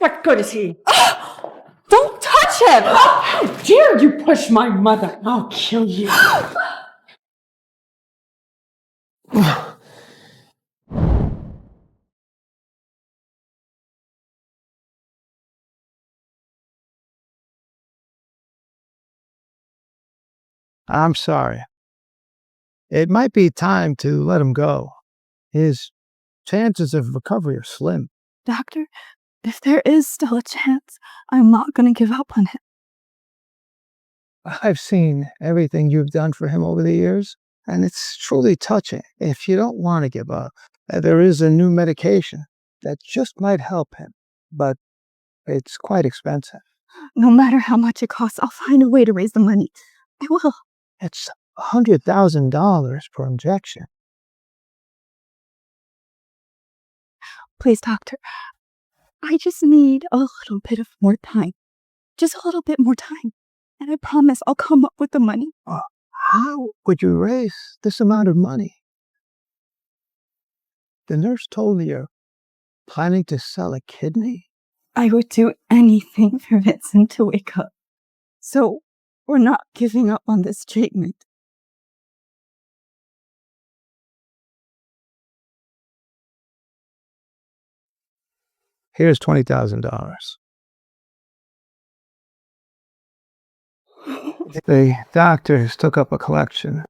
What good is he? Don't touch him! How dare you push my mother? I'll kill you. I'm sorry. It might be time to let him go. His chances of recovery are slim. Doctor, if there is still a chance, I'm not going to give up on him. I've seen everything you've done for him over the years, and it's truly touching. If you don't want to give up, there is a new medication that just might help him, but it's quite expensive. No matter how much it costs, I'll find a way to raise the money. I will. It's $100,000 per injection. Please, doctor, I just need a little bit of more time. Just a little bit more time. And I promise I'll come up with the money. How would you raise this amount of money? The nurse told me you're planning to sell a kidney? I would do anything for Vincent to wake up. So we're not giving up on this treatment. Here's $20,000. The doctors took up a collection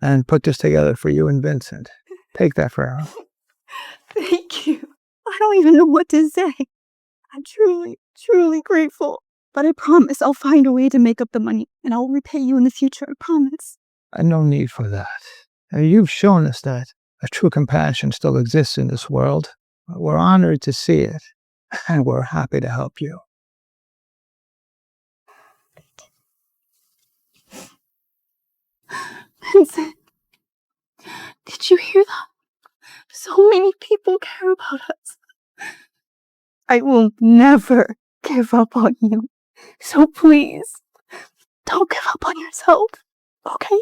and put this together for you and Vincent. Take that for her. Thank you. I don't even know what to say. I'm truly, truly grateful. But I promise I'll find a way to make up the money, and I'll repay you in the future, I promise. No need for that. You've shown us that a true compassion still exists in this world. We're honored to see it, and we're happy to help you. Vincent, did you hear that? So many people care about us. I will never give up on you. So please, don't give up on yourself, okay?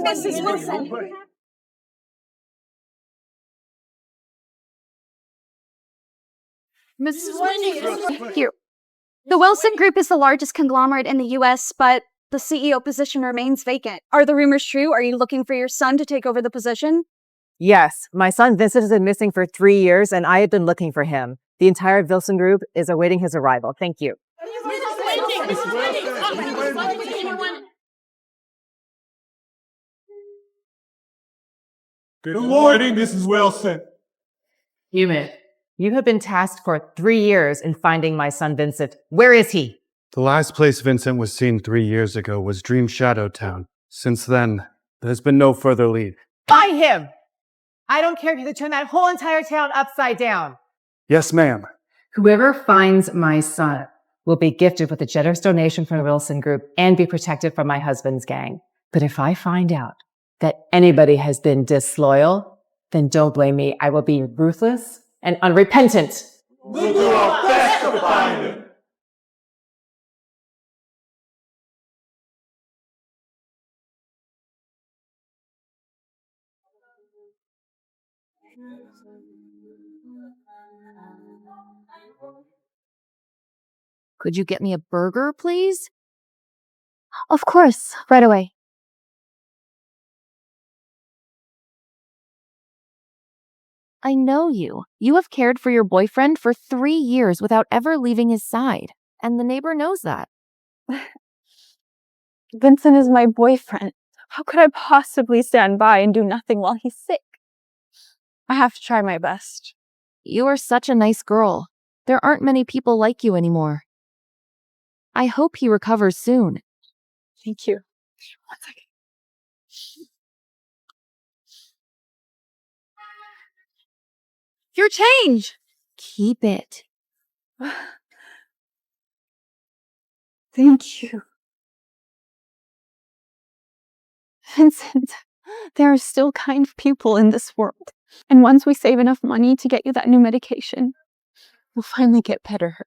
Mrs. Wilson. Mrs. Wilson. Here. The Wilson Group is the largest conglomerate in the U.S., but the CEO position remains vacant. Are the rumors true? Are you looking for your son to take over the position? Yes, my son Vincent has been missing for 3 years, and I have been looking for him. The entire Wilson Group is awaiting his arrival. Thank you. Good morning, Mrs. Wilson. You have been tasked for 3 years in finding my son Vincent. Where is he? The last place Vincent was seen 3 years ago was Dream Shadow Town. Since then, there's been no further lead. Find him! I don't care if you turn that whole entire town upside down. Yes, ma'am. Whoever finds my son will be gifted with a generous donation from the Wilson Group and be protected from my husband's gang. But if I find out that anybody has been disloyal, then don't blame me. I will be ruthless and unrepentant. We'll do our best to find him. Could you get me a burger, please? Of course, right away. I know you. You have cared for your boyfriend for 3 years without ever leaving his side. And the neighbor knows that. Vincent is my boyfriend. How could I possibly stand by and do nothing while he's sick? I have to try my best. You are such a nice girl. There aren't many people like you anymore. I hope he recovers soon. Thank you. 1 second. Your change! Keep it. Thank you. Vincent, There are still kind people in this world. And once we save enough money to get you that new medication, you'll finally get better.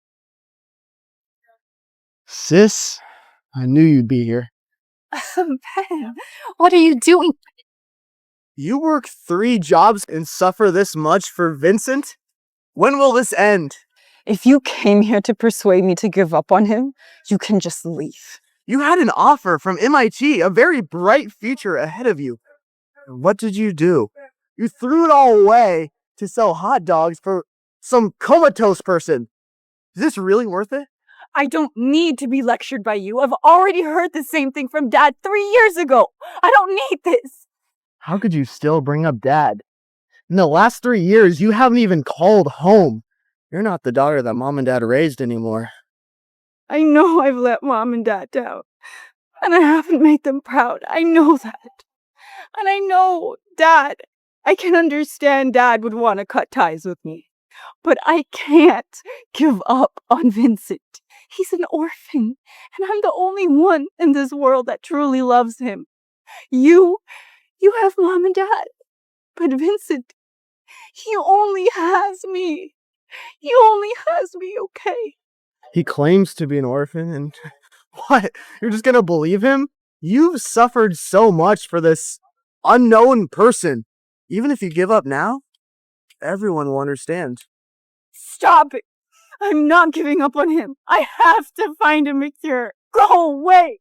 Sis, I knew you'd be here. Ben, what are you doing? You work 3 jobs and suffer this much for Vincent? When will this end? If you came here to persuade me to give up on him, you can just leave. You had an offer from MIT, a very bright future ahead of you. What did you do? You threw it all away to sell hot dogs for some comatose person. Is this really worth it? I don't need to be lectured by you. I've already heard the same thing from Dad 3 years ago. I don't need this. How could you still bring up Dad? In the last 3 years, you haven't even called home. You're not the daughter that Mom and Dad raised anymore. I know I've let Mom and Dad down, and I haven't made them proud. I know that. And I know, Dad, I can understand Dad would want to cut ties with me. But I can't give up on Vincent. He's an orphan, and I'm the only one in this world that truly loves him. You have Mom and Dad, but Vincent, he only has me. He only has me, okay? He claims to be an orphan, and what? You're just gonna believe him? You've suffered so much for this unknown person. Even if you give up now, everyone will understand. Stop it! I'm not giving up on him. I have to find him a cure. Go away!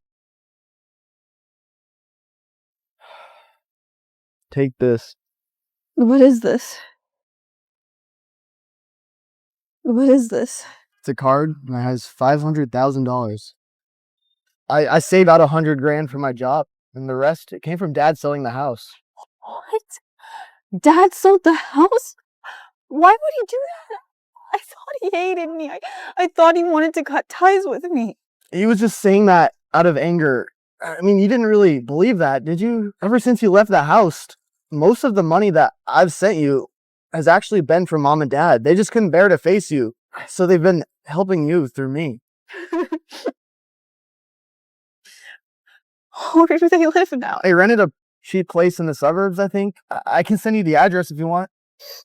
Take this. What is this? What is this? It's a card and it has $500,000. I saved out $100,000 for my job, and the rest it came from Dad selling the house. What? Dad sold the house? Why would he do that? I thought he hated me. I thought he wanted to cut ties with me. He was just saying that out of anger. I mean, you didn't really believe that, did you? Ever since you left the house, most of the money that I've sent you has actually been from Mom and Dad. They just couldn't bear to face you, so they've been helping you through me. Where do they live now? They rented a cheap place in the suburbs, I think. I can send you the address if you want.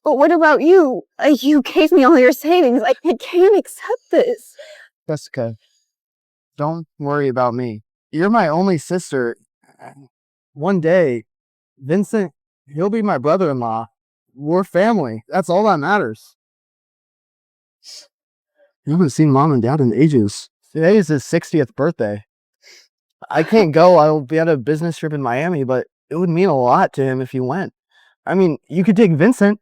But what about you? You gave me all your savings. I can't accept this. Jessica, don't worry about me. You're my only sister. One day, Vincent, he'll be my brother-in-law. We're family. That's all that matters. You haven't seen Mom and Dad in ages. Today is his 60th birthday. I can't go. I'll be on a business trip in Miami, but it would mean a lot to him if you went. I mean, you could take Vincent.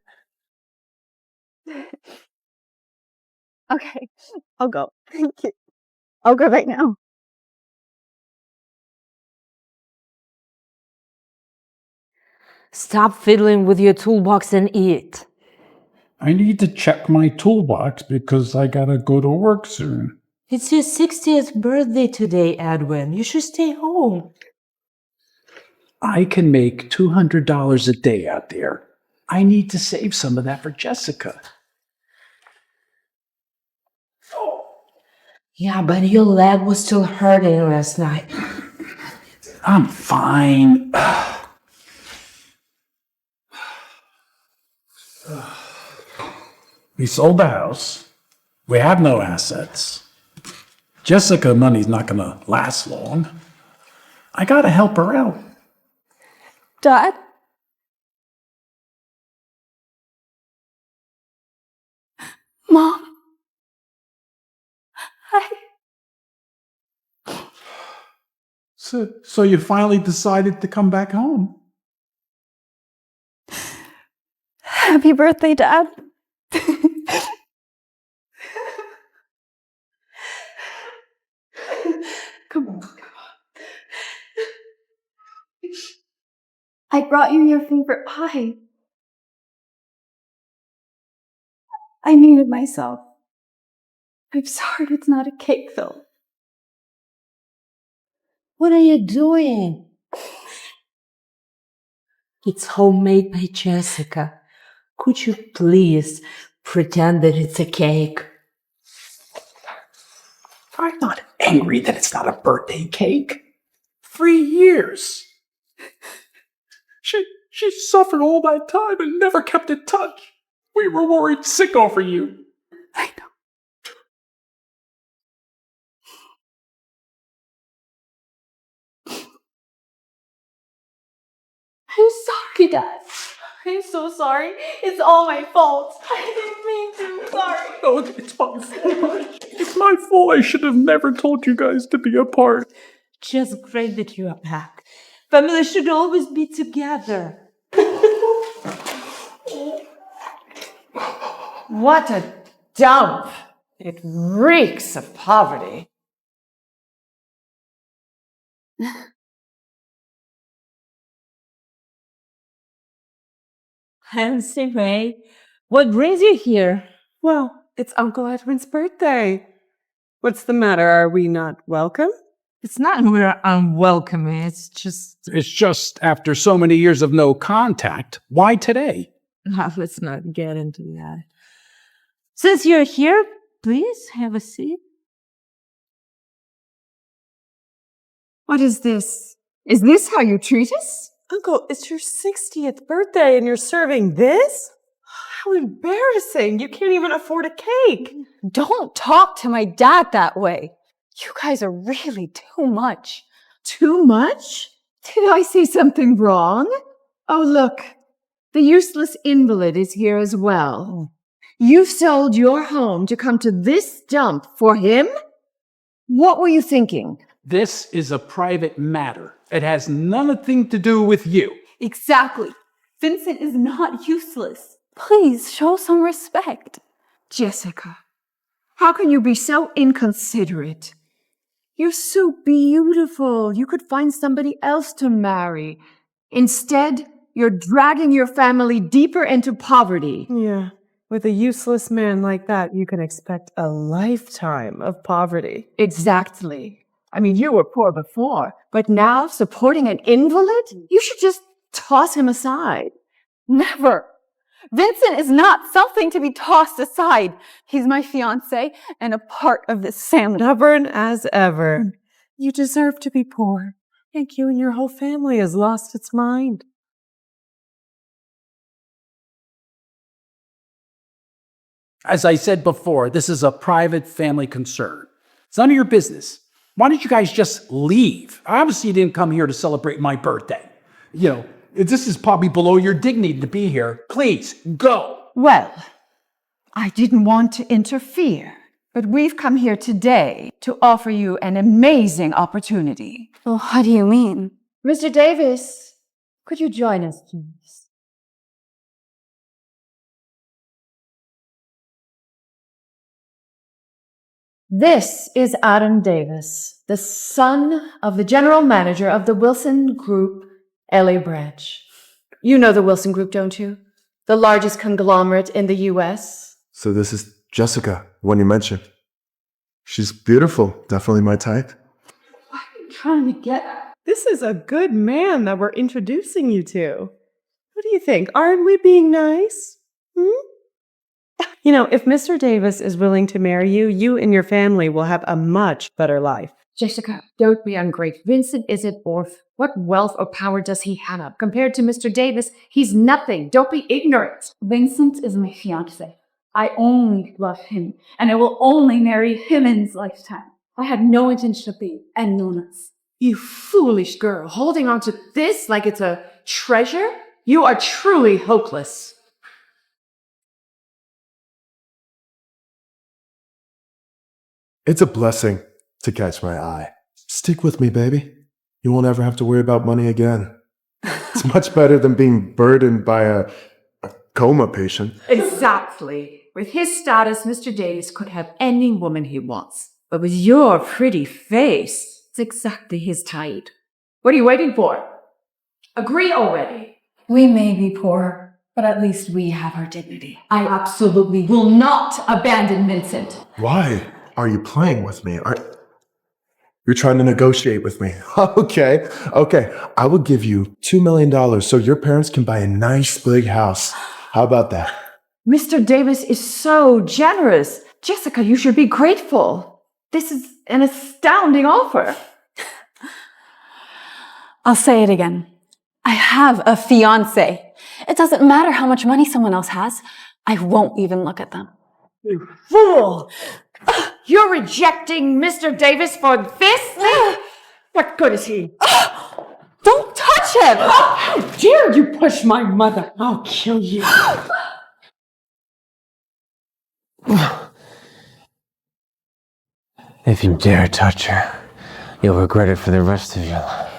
Okay, I'll go. Thank you. I'll go right now. Stop fiddling with your toolbox and eat. I need to check my toolbox because I gotta go to work soon. It's your 60th birthday today, Edwin. You should stay home. I can make $200 a day out there. I need to save some of that for Jessica. Yeah, but your leg was still hurting last night. I'm fine. We sold the house. We have no assets. Jessica money's not gonna last long. I gotta help her out. Dad? Mom? So you finally decided to come back home? Happy birthday, Dad. Come on. I brought you your favorite pie. I made it myself. I'm sorry it's not a cake, though. What are you doing? It's homemade by Jessica. Could you please pretend that it's a cake? I'm not angry that it's not a birthday cake. 3 years. She suffered all that time and never kept in touch. We were worried sick over you. I know. I'm sorry, Dad. I'm so sorry. It's all my fault. I didn't mean to. Sorry. Oh, it's my fault. It's my fault. I should have never told you guys to be apart. Just great that you are back. Family should always be together. What a dump! It reeks of poverty. Fancy Ray, what brings you here? Well, it's Uncle Edwin's birthday. What's the matter? Are we not welcome? It's not we're unwelcome. It's just after so many years of no contact, why today? let's not get into that. Since you're here, please have a seat. What is this? Is this how you treat us? Uncle, it's your 60th birthday and you're serving this? How embarrassing. You can't even afford a cake. Don't talk to my dad that way. You guys are really too much. Too much? Did I say something wrong? Oh, look. The useless invalid is here as well. You've sold your home to come to this dump for him? What were you thinking? This is a private matter. It has nothing to do with you. Exactly. Vincent is not useless. Please show some respect. Jessica, how can you be so inconsiderate? You're so beautiful. You could find somebody else to marry. Instead, you're dragging your family deeper into poverty. Yeah, with a useless man like that, you can expect a lifetime of poverty. Exactly. I mean, you were poor before, but now supporting an invalid? You should just toss him aside. Never. Vincent is not something to be tossed aside. He's my fiancé and a part of this family. Stubborn as ever. You deserve to be poor. Thank you, and your whole family has lost its mind. As I said before, this is a private family concern. It's none of your business. Why don't you guys just leave? Obviously, you didn't come here to celebrate my birthday. You know, this is probably below your dignity to be here. Please, go. Well, I didn't want to interfere, but we've come here today to offer you an amazing opportunity. Well, what do you mean? Mr. Davis, could you join us, please? This is Adam Davis, the son of the general manager of the Wilson Group, LA branch. You know the Wilson Group, don't you? The largest conglomerate in the U.S. So this is Jessica, one you mentioned. She's beautiful, definitely my type. What are you trying to get at? This is a good man that we're introducing you to. What do you think? Aren't we being nice? You know, if Mr. Davis is willing to marry you, you and your family will have a much better life. Jessica, don't be ungrateful. Vincent isn't worth. What wealth or power does he have? Compared to Mr. Davis, he's nothing. Don't be ignorant. Vincent is my fiancé. I only love him, and I will only marry him in his lifetime. I had no intention of being anyone else. You foolish girl, holding on to this like it's a treasure? You are truly hopeless. It's a blessing to catch my eye. Stick with me, baby. You won't ever have to worry about money again. It's much better than being burdened by a coma patient. Exactly. With his status, Mr. Davis could have any woman he wants. But with your pretty face, it's exactly his type. What are you waiting for? Agree already. We may be poor, but at least we have our dignity. I absolutely will not abandon Vincent. Why are you playing with me? You're trying to negotiate with me. Okay. I will give you $2 million so your parents can buy a nice big house. How about that? Mr. Davis is so generous. Jessica, you should be grateful. This is an astounding offer. I'll say it again. I have a fiance. It doesn't matter how much money someone else has. I won't even look at them. You fool! You're rejecting Mr. Davis for this thing? What good is he? Don't touch him! How dare you push my mother? I'll kill you. If you dare touch her, you'll regret it for the rest of your life.